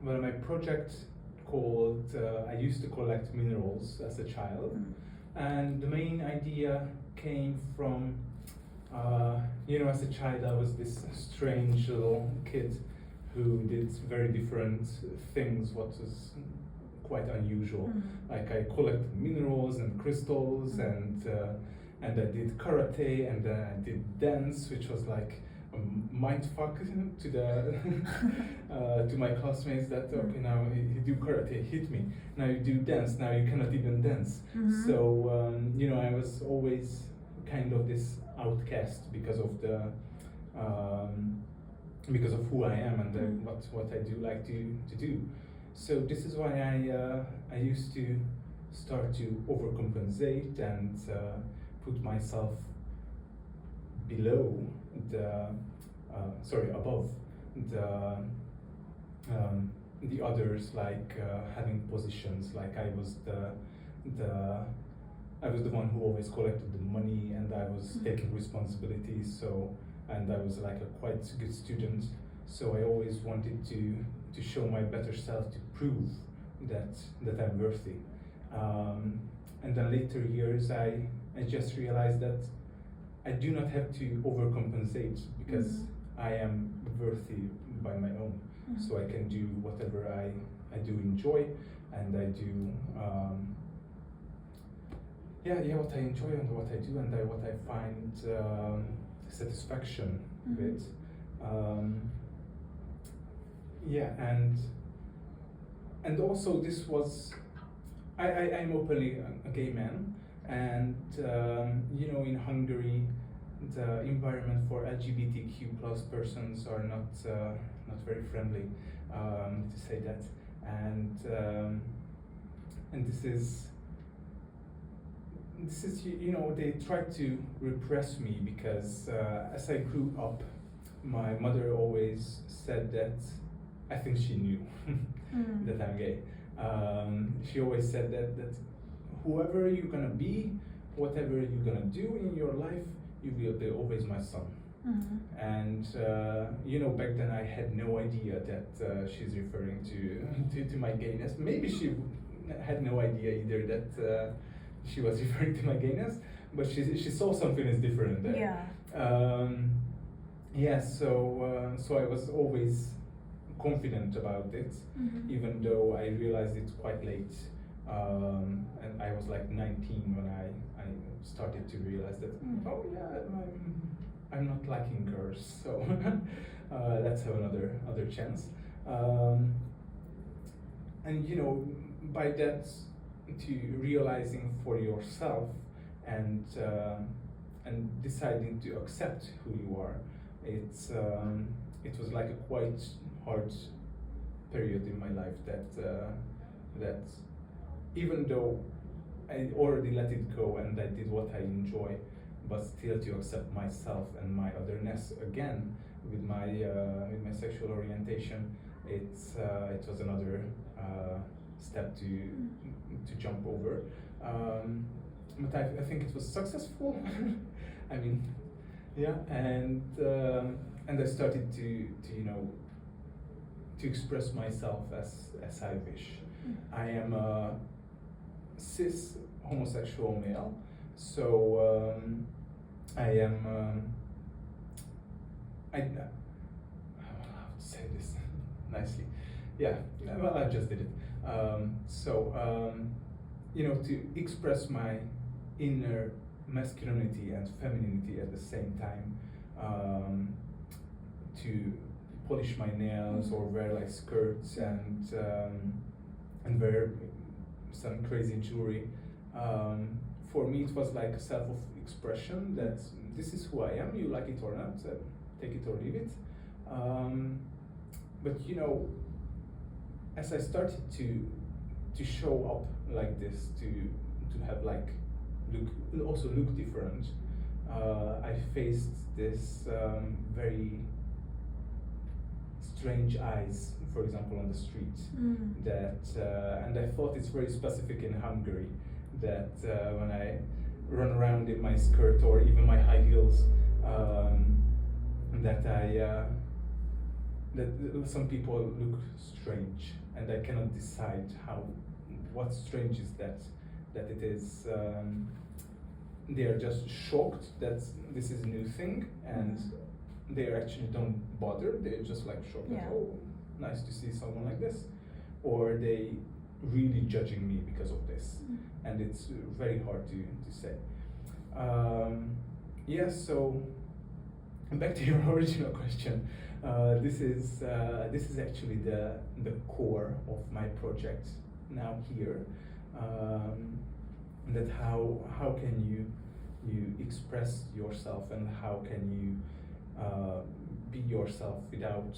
well, my project called, I used to collect minerals as a child, and the main idea came from, as a child I was this strange little kid who did very different things, what was quite unusual. Like I collected minerals and crystals, and I did karate, and then I did dance, which was like a mindfuck to the to my classmates. That okay, now you do karate, hit me. Now you do dance, now you cannot even dance. So I was always kind of this outcast because of the because of who I am and what I do like to do. So this is why I used to start to overcompensate and put myself below above the others, like having positions. Like I was the one who always collected the money, and I was taking responsibilities. And I was like a quite good student. So I always wanted to show my better self, to prove that I'm worthy. And then later years, I just realized that I do not have to overcompensate, because I am worthy by my own. So I can do whatever I do enjoy, and I do what I enjoy and what I do, and what I find satisfaction with. And also this was, I'm openly a gay man, and in Hungary the environment for LGBTQ plus persons are not very friendly, to say that, and this is they tried to repress me, because as I grew up, my mother always said that, I think she knew that I'm gay. She always said that whoever you're gonna be, whatever you're gonna do in your life, you will be always my son. And back then I had no idea that she's referring to my gayness. Maybe she had no idea either that she was referring to my gayness, but she saw something is different there. So I was always confident about it, even though I realized it quite late. And I was like 19 when I started to realize that, I'm not liking girls, so let's have another chance. And by that, to realizing for yourself and deciding to accept who you are, it was like a quite hard period in my life, that even though I already let it go and I did what I enjoy, but still to accept myself and my otherness again with my sexual orientation, it was another step to jump over. But I think it was successful. I mean, and I started to express myself as I wish. I am a cis homosexual male, so I am. How to say this nicely? Yeah, well, I just did it. To express my inner masculinity and femininity at the same time, to polish my nails or wear like skirts and wear some crazy jewelry. For me, it was like a self-expression that this is who I am. You like it or not, take it or leave it. But as I started to show up like this, to have like look different, I faced this very strange eyes, for example, on the street. And I thought it's very specific in Hungary, that when I run around in my skirt or even my high heels, that that some people look strange, and I cannot decide what strange is that it is. They are just shocked that this is a new thing, and they actually don't bother. They're just like shocked that, oh, nice to see someone like this, or they really judging me because of this, and it's very hard to say. So back to your original question. This is actually the core of my project now here. That how can you express yourself, and how can you be yourself without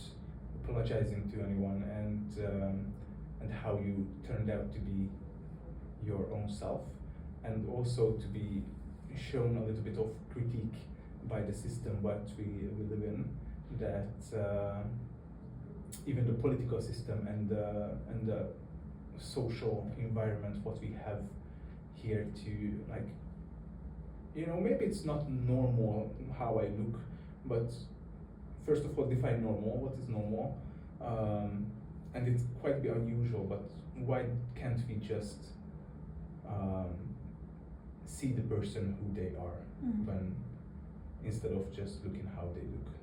apologizing to anyone, and how you turned out to be your own self, and also to be shown a little bit of critique by the system what we live in, that even the political system and the social environment what we have here, to like, maybe it's not normal how I look, but first of all define normal, what is normal, and it's quite unusual, but why can't we just see the person who they are, when instead of just looking how they look.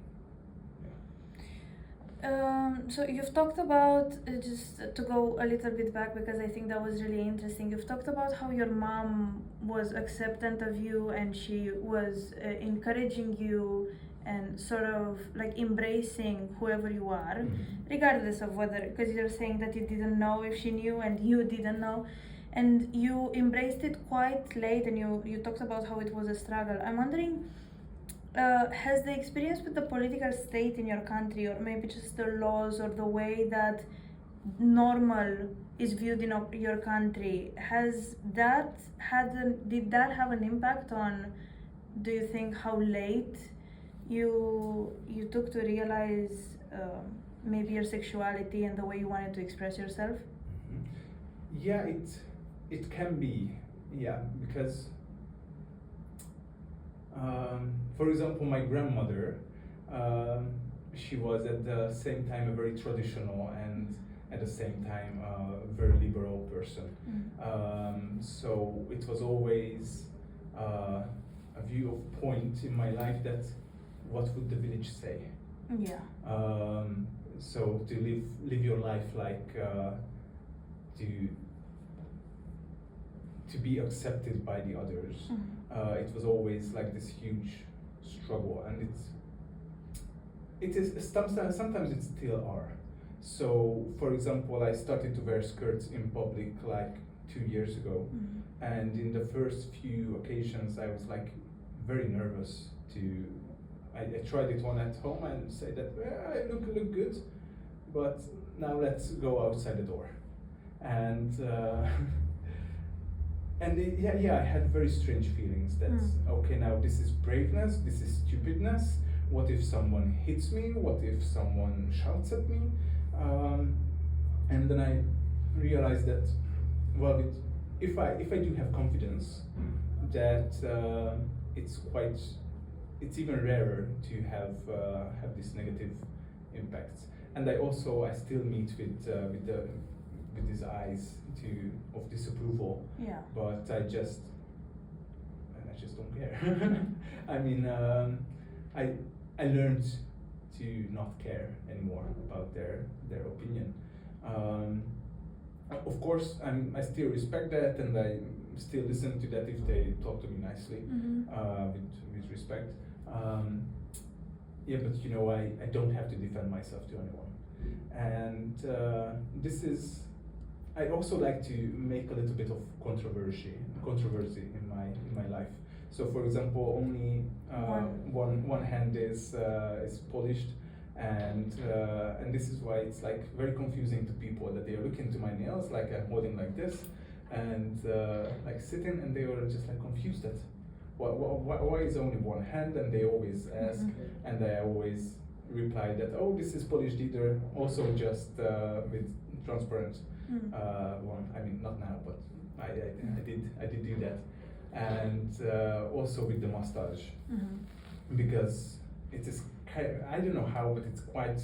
So you've talked about, just to go a little bit back, because I think that was really interesting, you've talked about how your mom was acceptant of you, and she was encouraging you and sort of like embracing whoever you are, regardless of whether, because you're saying that you didn't know if she knew and you didn't know, and you embraced it quite late, and you talked about how it was a struggle. I'm wondering, has the experience with the political state in your country, or maybe just the laws or the way that normal is viewed in your country, did that have an impact on, do you think, how late you took to realize maybe your sexuality and the way you wanted to express yourself? Yeah, it can be, because for example, my grandmother, she was at the same time a very traditional and at the same time a very liberal person. So it was always a view of point in my life that what would the village say? So to live your life like to be accepted by the others. It was always like this huge struggle, and it is sometimes it still are. So for example, I started to wear skirts in public like 2 years ago, and in the first few occasions I was like very nervous to. I tried it one at home and say that I look good, but now let's go outside the door, and I had very strange feelings that okay, now this is braveness, this is stupidness. What if someone hits me? What if someone shouts at me? And then I realized that, well, if I do have confidence, that it's even rarer to have these negative impacts. And I still meet with these eyes of disapproval. But I just don't care. I mean, I learned to not care anymore about their opinion. Of course, I still respect that, and I still listen to that if they talk to me nicely, with respect. But I don't have to defend myself to anyone, and I also like to make a little bit of controversy in my life. So, for example, only one hand is polished, and this is why it's like very confusing to people that they are looking to my nails, like I'm holding like this, and like sitting, and they were just like confused that why is only one hand, and they always ask, and I always reply that, oh, this is polished either, also just with transparent one. I mean, not now, but I did do that, and also with the mustache, because it is I don't know how, but it's quite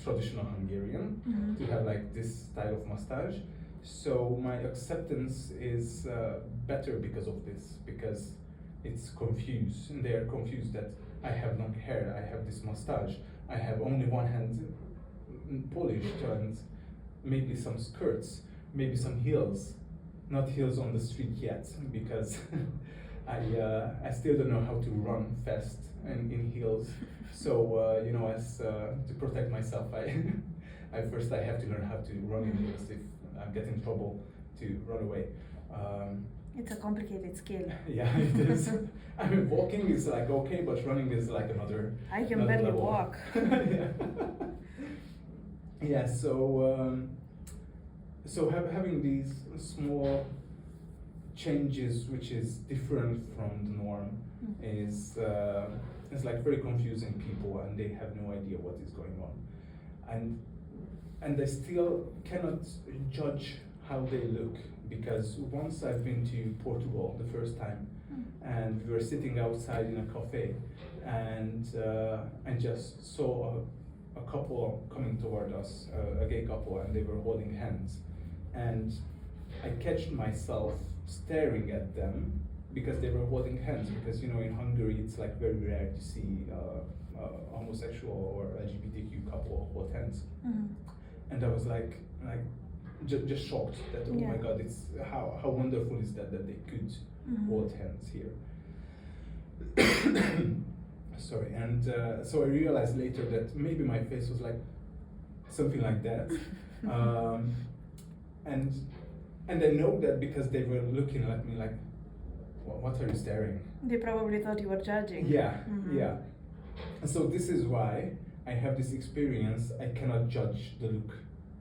traditional Hungarian, to have like this style of mustache. So my acceptance is better because of this, because it's confused, and they are confused that I have long hair, I have this mustache, I have only one hand polished, and maybe some skirts, maybe some heels, not heels on the street yet, because I still don't know how to run fast and in heels. So you know, as to protect myself, I first have to learn how to run in heels if I get in trouble to run away. It's a complicated skill. Yeah, it is. I mean, walking is like okay, but running is like another. I can barely level. walk. Yeah. Yeah. So having these small changes, which is different from the norm, is like very confusing people, and they have no idea what is going on, and they still cannot judge how they look, because once I've been to Portugal the first time, and we were sitting outside in a cafe, and I just saw a couple coming toward us, a gay couple, and they were holding hands, and I catched myself staring at them because they were holding hands, because you know, in Hungary it's like very rare to see homosexual or LGBTQ couple hold hands. And I was like just shocked that, oh my God, it's how wonderful is that they could hold hands here. Sorry, and so I realized later that maybe my face was like something like that, and I know that because they were looking at me like, what are you staring? They probably thought you were judging. Yeah, yeah. And so this is why I have this experience. I cannot judge the look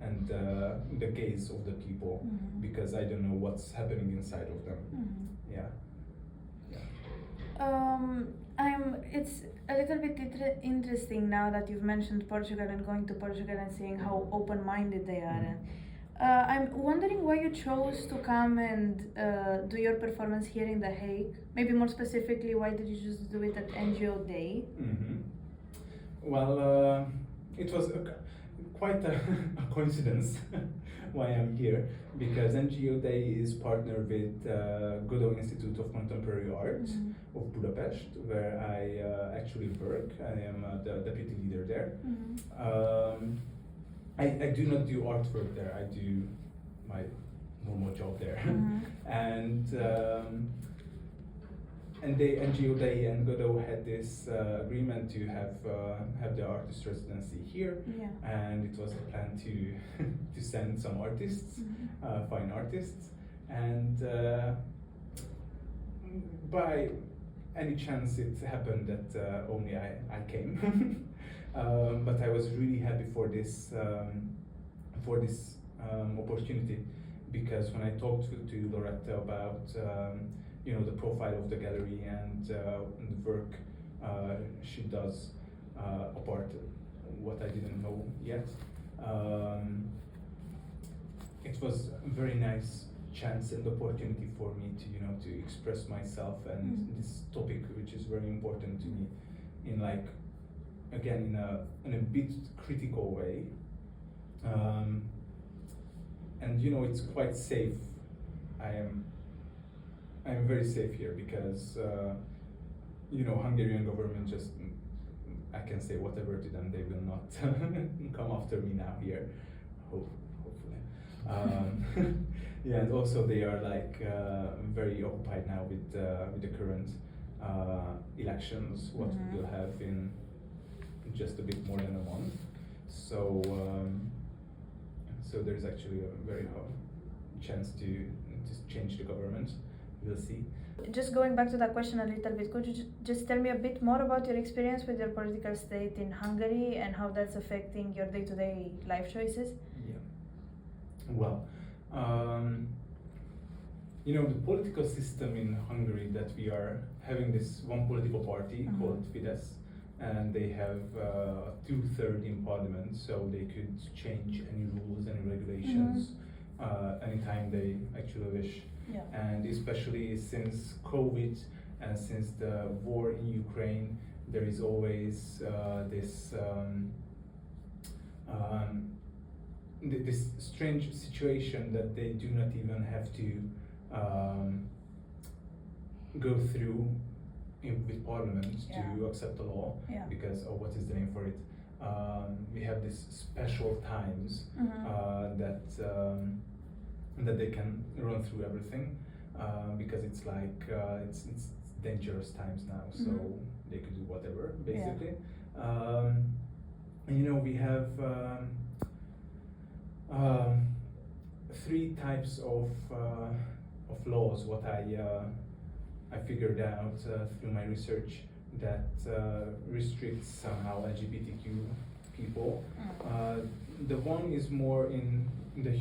and the gaze of the people, because I don't know what's happening inside of them. Yeah. It's a little bit interesting now that you've mentioned Portugal and going to Portugal and seeing how open-minded they are. And I'm wondering why you chose to come and do your performance here in The Hague. Maybe more specifically, why did you choose to do it at NGO Day? Well, it was quite a coincidence why I'm here, because NGO Day is partnered with Godot Institute of Contemporary Art of Budapest, where I actually work. I am the deputy leader there. I do not do artwork there, I do my normal job there. And they, NGO Day and Godot had this agreement to have the artist residency here, and it was a plan to send some artists, fine artists, and by any chance it happened that only I came. But I was really happy for this opportunity, because when I talked to Loretta about you know, the profile of the gallery and the work she does, apart what I didn't know yet, it was a very nice chance and opportunity for me to, you know, to express myself and this topic, which is very important to me, in like, again, in a bit critical way, and you know, it's quite safe. I'm very safe here, because you know, Hungarian government just, I can say whatever to them, they will not come after me now here, hopefully. Yeah, and also they are like very occupied now with the current elections, what we will have in just a bit more than a month. So so there's actually a very chance to change the government. We'll see. Just going back to that question a little bit, could you just tell me a bit more about your experience with your political state in Hungary and how that's affecting your day-to-day life choices? Yeah. Well, you know, the political system in Hungary, that we are having this one political party called Fidesz, and they have 2/3 in parliament, so they could change any rules, any regulations anytime they actually wish. And especially since COVID and since the war in Ukraine, there is always this this strange situation that they do not even have to go through with Parliament to accept the law, because what is the name for it? We have these special times that they can run through everything, because it's like it's dangerous times now, so they could do whatever basically. And you know, we have 3 types of laws. What I figured out through my research that restricts somehow LGBTQ people. The one is more in the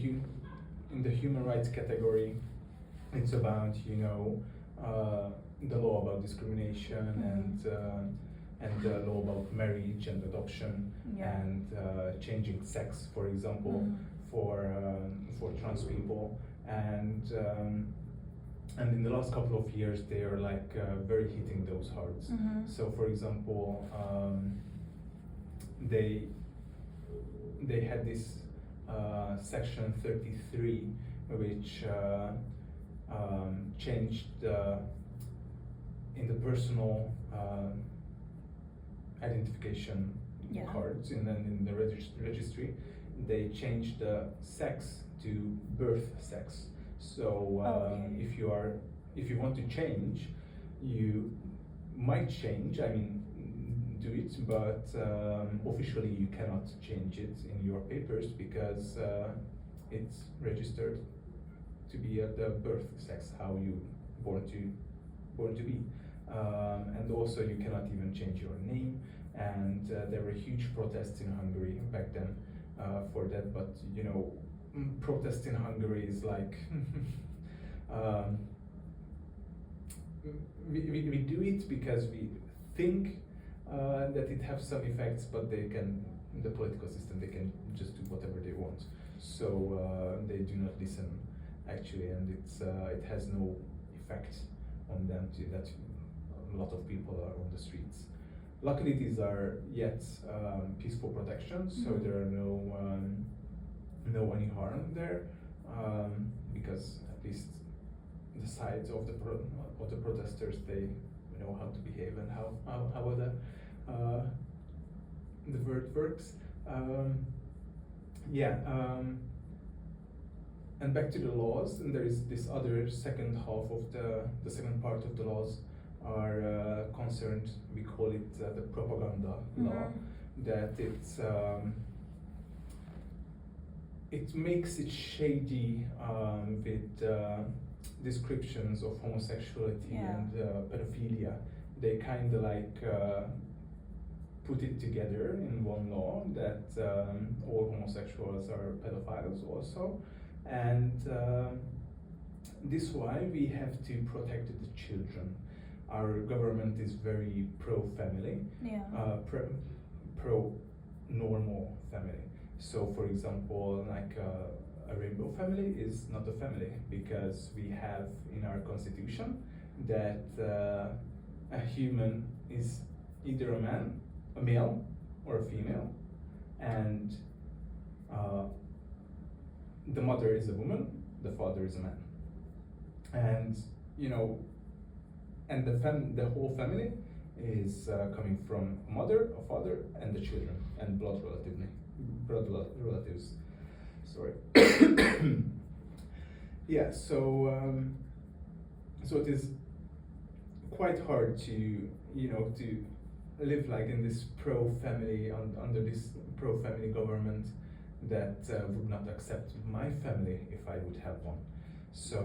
human rights category. It's about, you know, the law about discrimination and the law about marriage and adoption and changing sex, for example, for trans people. And in the last couple of years, they are like very hitting those hearts. So, for example, they had this section 33, which changed in the personal identification cards in the registry. They changed the sex to birth sex. So if you want to change, you might change. I mean, do it, but officially you cannot change it in your papers because it's registered to be at the birth sex, how you born to be, and also you cannot even change your name. And there were huge protests in Hungary back then for that. But you know, protest in Hungary is like we do it because we think that it has some effects, but the political system, they can just do whatever they want. So they do not listen actually, and it has no effect on them that a lot of people are on the streets. Luckily, these are yet peaceful protections, so there are no any harm there, because at least the sides of the protesters, they know how to behave and how the word works. And back to the laws, and there is this other second half of the second part of the laws are concerned, we call it the propaganda law, that it makes it shady with descriptions of homosexuality and pedophilia. They kind of like put it together in one law that all homosexuals are pedophiles also, and this is why we have to protect the children. Our government is very pro-family, pro-normal family. So, for example, like a rainbow family is not a family, because we have in our constitution that a human is either a male or a female, and the mother is a woman, the father is a man, and you know, and the whole family is coming from a mother, a father, and the children, and blood relatives. Sorry. Yeah. So so it is quite hard to to live like in this pro-family under this pro-family government that would not accept my family if I would have one. So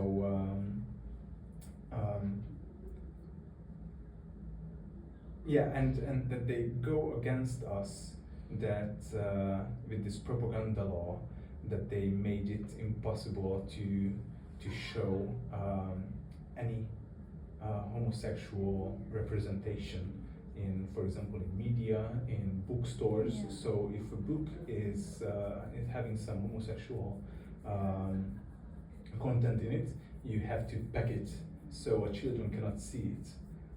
yeah, and that they go against us, that with this propaganda law, that they made it impossible to show any homosexual representation in, for example, in media, in bookstores. So if a book is having some homosexual content in it, you have to pack it so children cannot see it,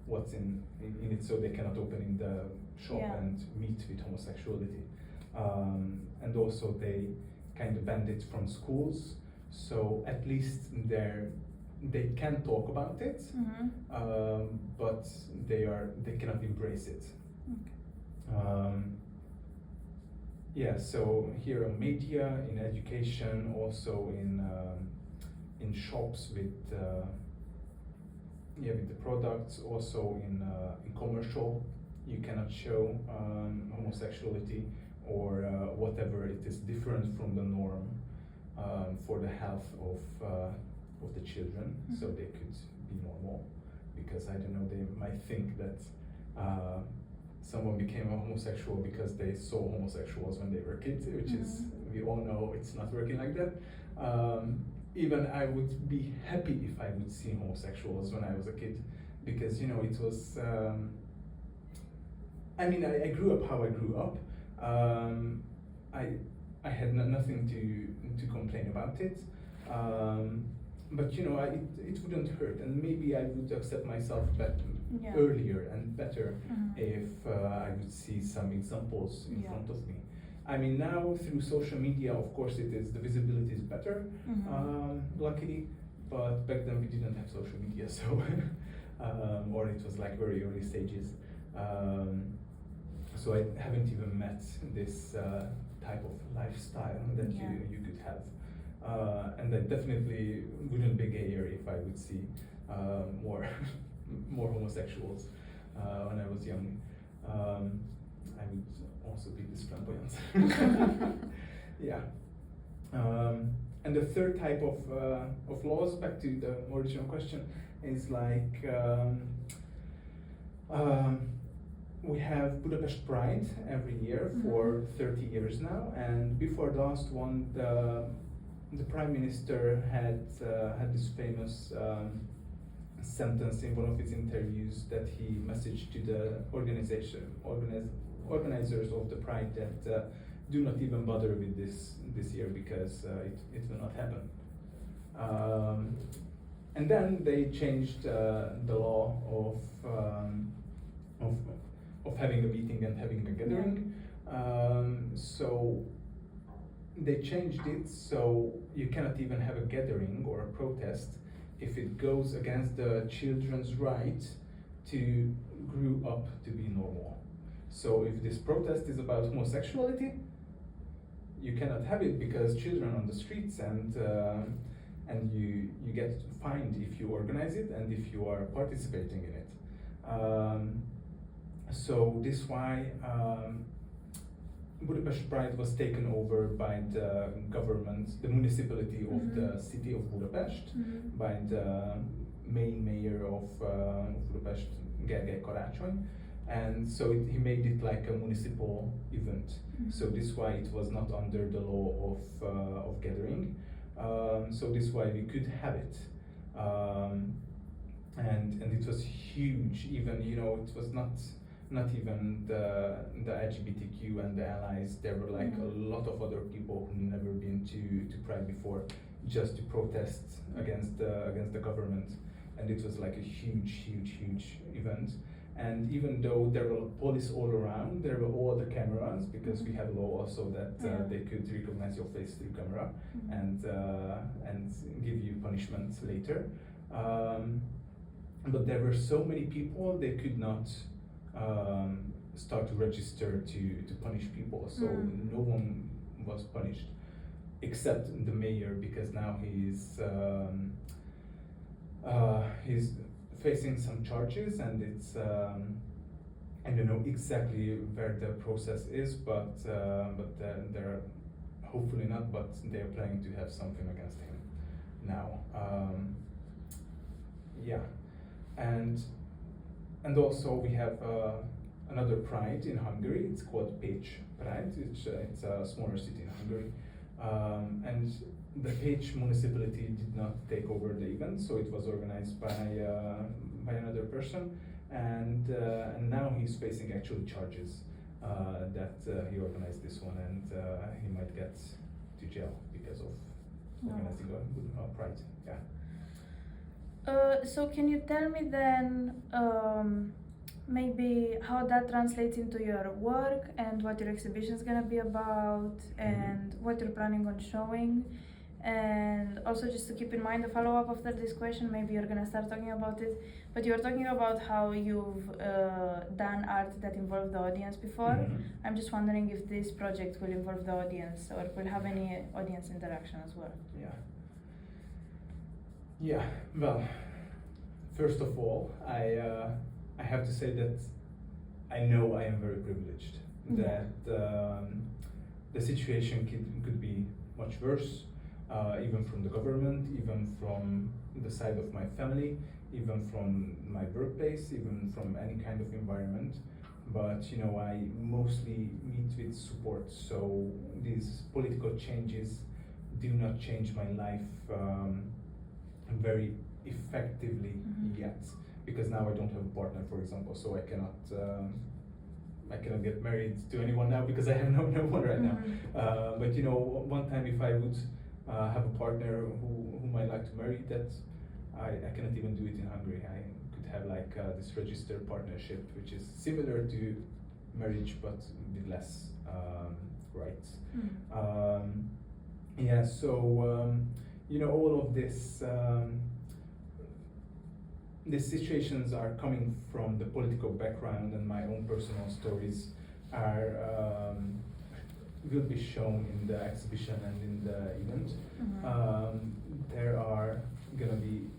what's in it, so they cannot open in the shop and meet with homosexuality. And also they kind of banned it from schools, so at least they can talk about it, but they cannot embrace it. Yeah, so here in media, in education, also in shops with the products, also in commercial, you cannot show homosexuality or whatever it is different from the norm for the health of the children, so they could be normal. Because I don't know, they might think that someone became a homosexual because they saw homosexuals when they were kids, which is, we all know it's not working like that. Even I would be happy if I would see homosexuals when I was a kid, because it was, I mean, I grew up how I grew up. I had nothing to complain about it. But it wouldn't hurt, and maybe I would accept myself earlier and better if I would see some examples in front of me. I mean, now through social media, of course, the visibility is better, luckily. But back then we didn't have social media, so or it was like very early stages. So I haven't even met this type of lifestyle that you could have. And I definitely wouldn't be gayer if I would see more homosexuals when I was young. I would also be this flamboyant. Yeah. And the third type of laws, back to the original question, is like we have Budapest Pride every year for 30 years now, and before the last one, the Prime Minister had this famous sentence in one of his interviews that he messaged to the organizers of the Pride that do not even bother with this year because it will not happen. And then they changed the law of having a meeting and having a gathering. So they changed it so you cannot even have a gathering or a protest if it goes against the children's right to grow up to be normal. So if this protest is about homosexuality, you cannot have it because children on the streets, and you get fined if you organize it and if you are participating in it. So this why Budapest Pride was taken over by the government, the municipality of the city of Budapest, by the main mayor of Budapest, Gergő Karácsony, and so he made it like a municipal event. So this why it was not under the law of gathering. So this why we could have it, and it was huge. Even it was not even the LGBTQ and the allies. There were like a lot of other people who never been to Pride before, just to protest against the government, and it was like a huge event. And even though there were police all around, there were all the cameras, because we have law also that they could recognize your face through camera and give you punishment later. But there were so many people, they could not start to register to punish people, so no one was punished except the mayor, because now he's facing some charges, and it's I don't know exactly where the process is, but they're hopefully not, but they're planning to have something against him now. Yeah, and also we have another Pride in Hungary. It's called Pécs Pride. It's a smaller city in Hungary, and the Pécs municipality did not take over the event, so it was organized by another person, and now he's facing actual charges that he organized this one, and he might get to jail because of organizing a Pride. Yeah. So can you tell me then, maybe how that translates into your work and what your exhibition is gonna be about and what you're planning on showing. And also just to keep in mind, the follow-up after this question, maybe you're gonna start talking about it, but you were talking about how you've done art that involved the audience before. I'm just wondering if this project will involve the audience or will have any audience interaction as well. Yeah, well, first of all, I have to say that I know I am very privileged, that the situation could be much worse. Even from the government, even from the side of my family, even from my workplace, even from any kind of environment. But I mostly meet with support, so these political changes do not change my life very effectively yet, because now I don't have a partner, for example, so I cannot get married to anyone now because I have no one right now. But one time if I would have a partner whom I like to marry, that I cannot even do it in Hungary. I could have like this registered partnership, which is similar to marriage but with less rights. All of this these situations are coming from the political background, and my own personal stories are will be shown in the exhibition and in the event. There are gonna be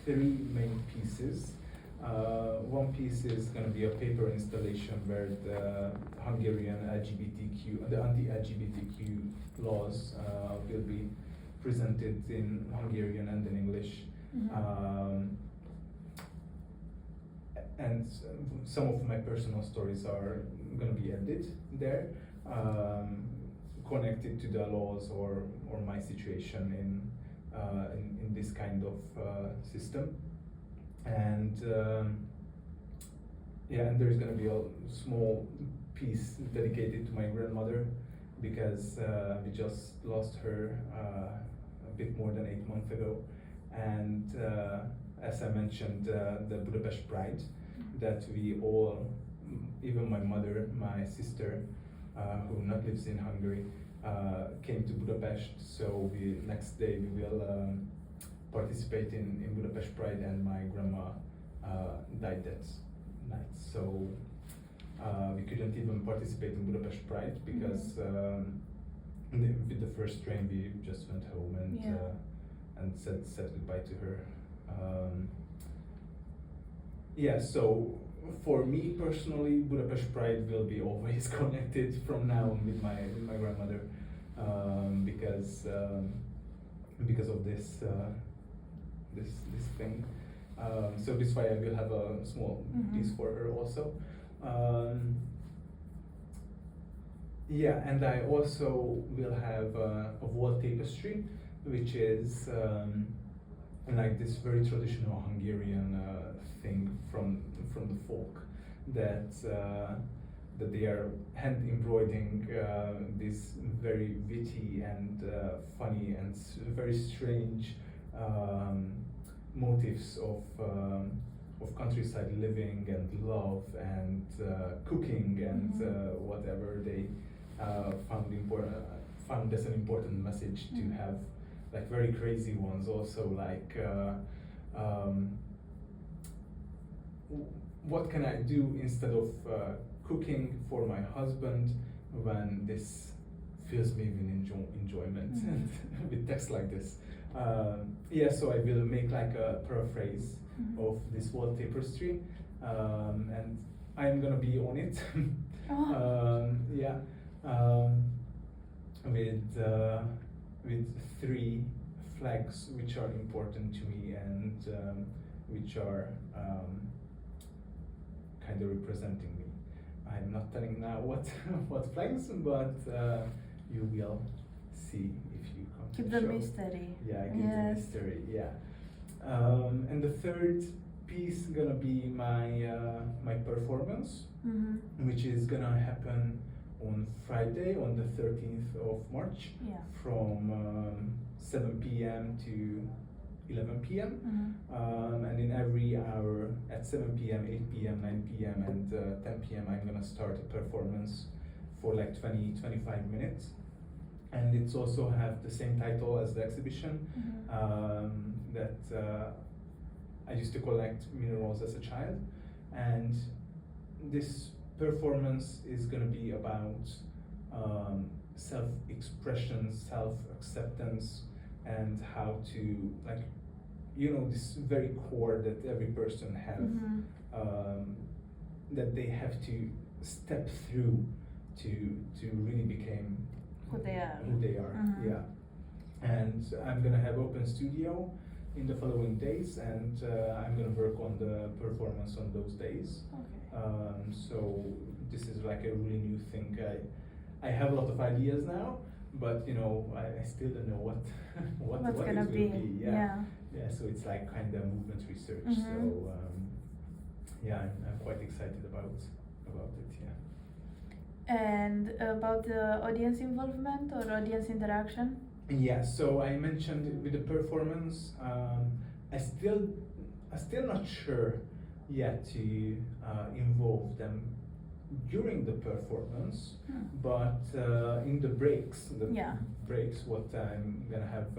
3 main pieces. One piece is gonna be a paper installation where the Hungarian the anti-LGBTQ laws will be presented in Hungarian and in English. And some of my personal stories are gonna be added there. Connected to the laws or my situation in this kind of system, and and there's going to be a small piece dedicated to my grandmother, because we just lost her a bit more than 8 months ago, and as I mentioned, the Budapest Pride that we all, even my mother, my sister, who not lives in Hungary, came to Budapest. So next day we will participate in Budapest Pride, and my grandma died that night. So we couldn't even participate in Budapest Pride because with the first train we just went home and said goodbye to her. So for me personally, Budapest Pride will be always connected from now on with my grandmother, because of this this thing. So this way I will have a small piece for her also. And I also will have a wall tapestry, which is like this very traditional Hungarian thing from the folk, that they are hand embroidering these very witty and funny and very strange motifs of countryside living and love and cooking and whatever they found as an important message to have, like very crazy ones also, like what can I do instead of cooking for my husband when this fills me with enjoyment, with text like this. So I will make like a paraphrase of this wall tapestry, and I'm gonna be on it. With 3 flags which are important to me and which are kind of representing me. I'm not telling now what flags, but you will see if you come. Keep the mystery. Yeah, keep the mystery. Yeah. And the third piece gonna be my performance, which is gonna happen on Friday, on the 13th of March, from 7 p.m. to 11 p.m. And in every hour at 7 p.m., 8 p.m., 9 p.m., and 10 p.m. I'm gonna start a performance for like 20-25 minutes. And it's also have the same title as the exhibition, that I used to collect minerals as a child. And this performance is gonna be about self-expression, self-acceptance, and how to, like, you know, this very core that every person have, that they have to step through to really become Who they are. Yeah. And I'm gonna have open studio in the following days, and I'm gonna work on the performance on those days. Okay. So this is like a really new thing. I have a lot of ideas now, but you know, I still don't know what What's what gonna it be? will be. Yeah. So it's like kind of movement research. So yeah, I'm quite excited about it. Yeah. And about the audience involvement or audience interaction? Yeah, so I mentioned with the performance, I still not sure yet to involve them during the performance, but in the breaks, what I'm gonna have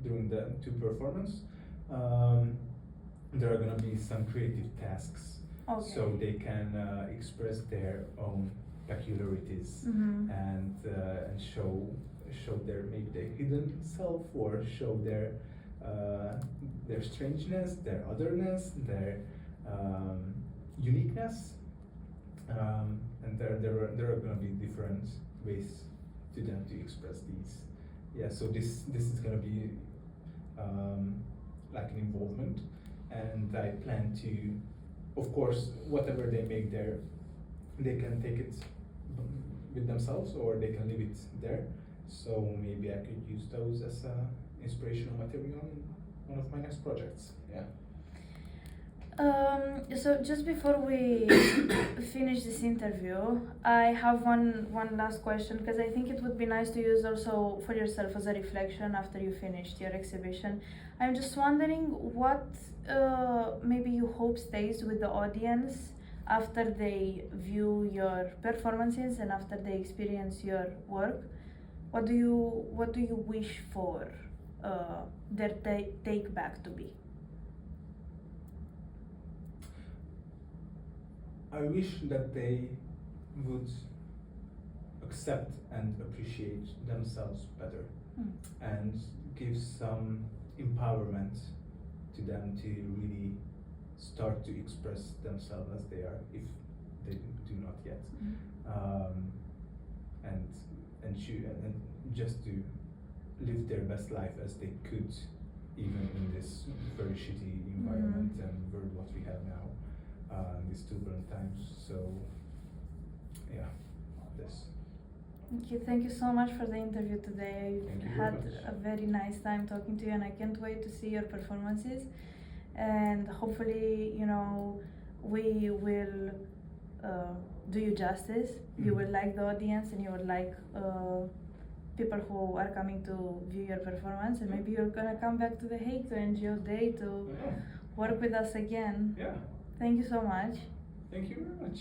during the two performances, there are gonna be some creative tasks, so they can express their own peculiarities and show their maybe their hidden self, or show their strangeness, their otherness, their uniqueness, and there are going to be different ways to them to express these. Yeah, so this is going to be like an involvement, and I plan to, of course, whatever they make there, they can take it with themselves, or they can leave it there. So maybe I could use those as inspirational material in one of my next projects. Yeah. So just before we finish this interview, I have one last question, because I think it would be nice to use also for yourself as a reflection after you finished your exhibition. I'm just wondering what maybe you hope stays with the audience after they view your performances and after they experience your work. What do you wish for their take back to be? I wish that they would accept and appreciate themselves better, and give some empowerment to them to really start to express themselves as they are, if they do not yet, and just to live their best life as they could, even in this very shitty environment and world what we have now, in these turbulent times. So yeah, this. Thank you so much for the interview today. Thank you I've very had much. a very nice time talking to you, and I can't wait to see your performances. And hopefully, you know, we will do you justice. You will like the audience, and you will like people who are coming to view your performance, and maybe you're gonna come back to The Hague to NGO Day to work with us again. Yeah. Thank you so much. Thank you very much.